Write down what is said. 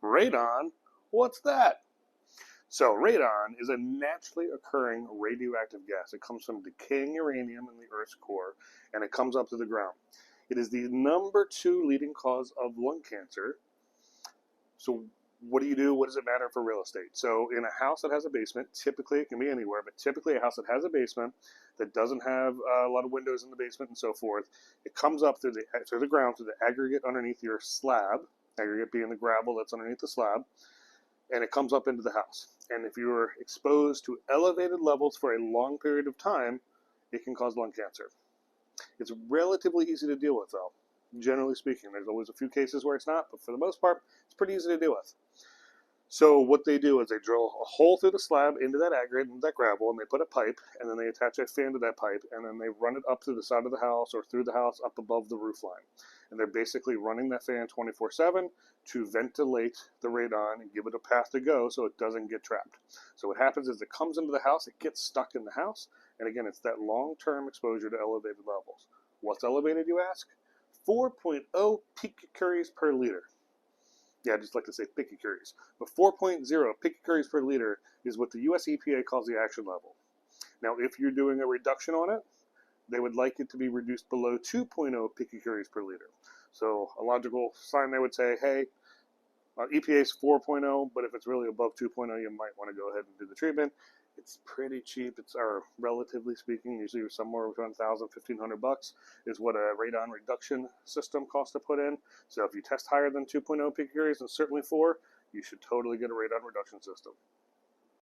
Radon? What's that? So radon is a naturally occurring radioactive gas. It comes from decaying uranium in the Earth's core, and it comes up to the ground. It is the #2 leading cause of lung cancer. So what do you do? What does it matter for real estate? So in a house that has a basement, typically it can be anywhere, but typically a house that has a basement that doesn't have a lot of windows in the basement and so forth, it comes up through the ground, through the aggregate underneath your slab, aggregate being the gravel that's underneath the slab, and it comes up into the house. And if you're exposed to elevated levels for a long period of time, it can cause lung cancer. It's relatively easy to deal with, though. Generally speaking, there's always a few cases where it's not, but for the most part, it's pretty easy to deal with. So what they do is they drill a hole through the slab into that aggregate, into that gravel, and they put a pipe, and then they attach a fan to that pipe, and then they run it up through the side of the house or through the house up above the roof line. And they're basically running that fan 24/7 to ventilate the radon and give it a path to go so it doesn't get trapped. So what happens is it comes into the house, it gets stuck in the house, and again, it's that long-term exposure to elevated levels. What's elevated, you ask? 4.0 picocuries per liter. Yeah, I just like to say picocuries. But 4.0 picocuries per liter is what the US EPA calls the action level. Now, if you're doing a reduction on it, they would like it to be reduced below 2.0 picocuries per liter. So a logical sign they would say, hey, EPA is 4.0, but if it's really above 2.0, you might want to go ahead and do the treatment. It's pretty cheap. It's relatively speaking, usually somewhere between $1,000 to $1,500 is what a radon reduction system costs to put in. So if you test higher than 2.0 picocuries and certainly 4, you should totally get a radon reduction system.